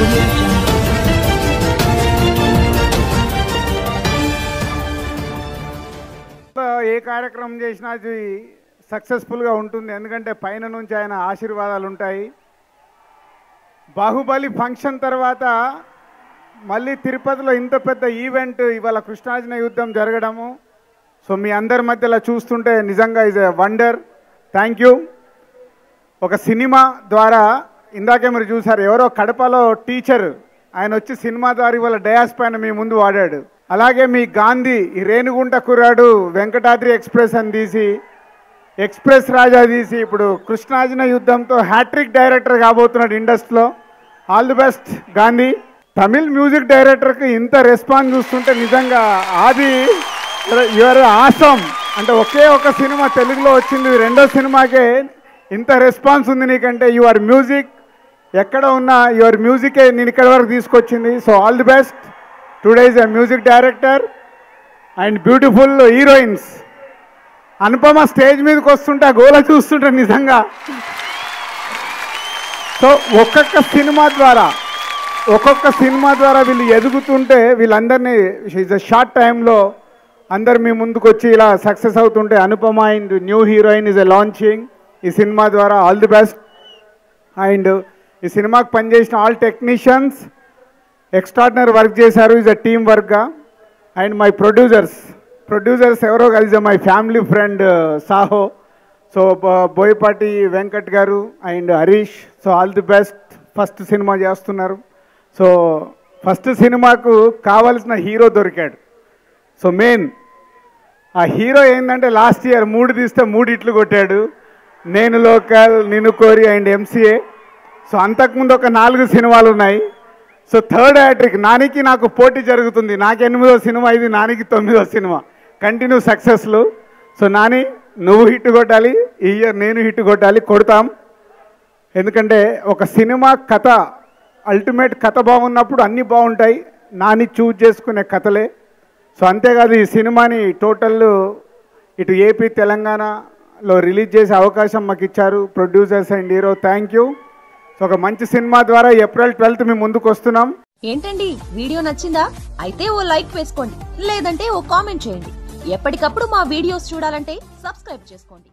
audio jungle. ఏ కార్యక్రమం చేసినా అది సక్సెస్ఫుల్గా ఉంటుంది, ఎందుకంటే పైన నుంచి ఆయన ఆశీర్వాదాలు ఉంటాయి. బాహుబలి ఫంక్షన్ తర్వాత మళ్ళీ తిరుపతిలో ఇంత పెద్ద ఈవెంట్ ఇవాళ కృష్ణార్జున యుద్ధం జరగడము, సో మీ అందరి మధ్యలో చూస్తుంటే నిజంగా is a wonder. Thank you. ఒక సినిమా ద్వారా ఇందాకే మీరు చూసారు, ఎవరో కడపలో టీచర్ ఆయన వచ్చి సినిమా ద్వారా ఇవాళ డయాస్ పైన మీ ముందు వాడాడు. అలాగే మీ గాంధీ ఈ రేణుగుంట కుర్రాడు వెంకటాద్రి ఎక్స్ప్రెస్ అని తీసి ఎక్స్ప్రెస్ రాజా తీసి ఇప్పుడు కృష్ణార్జున యుద్ధంతో హ్యాట్రిక్ డైరెక్టర్ కాబోతున్నాడు ఇండస్ట్రీలో. All the best Gandhi. Tamil music డైరెక్టర్కి ఇంత రెస్పాన్స్ చూస్తుంటే నిజంగా ఆది యువర్ ఆసమ్. అంటే ఒకే ఒక సినిమా తెలుగులో వచ్చింది, రెండో సినిమాకే ఇంత రెస్పాన్స్ ఉంది నీకంటే. యువర్ మ్యూజిక్ ఎక్కడ ఉన్నా యువర్ మ్యూజికే నేను ఇక్కడ వరకు తీసుకొచ్చింది. So all the best. Today is a music director and beautiful heroines. Anupama stage మీదకి వస్తుంటే ఆ గోల చూస్తుంటే నిజంగా. సో ఒక్కొక్క సినిమా ద్వారా వీళ్ళు ఎదుగుతుంటే వీళ్ళందరినీ ఈజ్ అ షార్ట్ టైంలో అందరు మీ ముందుకు వచ్చి ఇలా సక్సెస్ అవుతుంటే Anupama and new heroine is a launching ఈ సినిమా ద్వారా. All the best. అండ్ ఈ సినిమాకి పనిచేసిన ఆల్ టెక్నీషియన్స్ ఎక్స్ట్రాడినరీ వర్క్ చేశారు, ఈజ్ అ టీమ్ వర్క్గా. అండ్ మై ప్రొడ్యూసర్స్ ఎవరో కలిసి my family friend Sahu, so Boyapati Venkat garu and Harish. So all the best. First cinema చేస్తున్నారు. సో ఫస్ట్ సినిమాకు కావాల్సిన హీరో దొరికాడు. సో మెయిన్ ఆ హీరో ఏంటంటే లాస్ట్ ఇయర్ 3 తీస్తే 3 హిట్లు కొట్టాడు. నేను లోకల్, నిన్ను కోరి అండ్ ఎంసీఏ. సో అంతకుముందు ఒక 4 సినిమాలు ఉన్నాయి. సో థర్డ్ హ్యాట్రిక్ నానికి నాకు పోటీ జరుగుతుంది. నాకు 8వ సినిమా, ఇది నానికి 9వ సినిమా, కంటిన్యూ సక్సెస్లు. సో నాని నువ్వు హిట్ కొట్టాలి, ఈ ఇయర్ నేను హిట్ కొట్టాలి, కొడతాం. ఎందుకంటే ఒక సినిమా కథ అల్టిమేట్ కథ బాగున్నప్పుడు అన్నీ బాగుంటాయి. నాని చూజ్ చేసుకునే కథలే. సో అంతేకాదు ఈ సినిమాని టోటల్ ఇటు ఏపీ తెలంగాణలో రిలీజ్ చేసే అవకాశం మాకు ఇచ్చారు producers and hero. Thank you. So ఒక మంచి సినిమా ద్వారా April 12th మీ ముందుకు వస్తున్నాం. ఏంటండి వీడియో నచ్చిందా? అయితే ఓ లైక్ వేసుకోండి, లేదంటే ఓ కామెంట్ చేయండి. ఎప్పటికప్పుడు మా వీడియోస్ చూడాలంటే సబ్స్క్రైబ్ చేసుకోండి.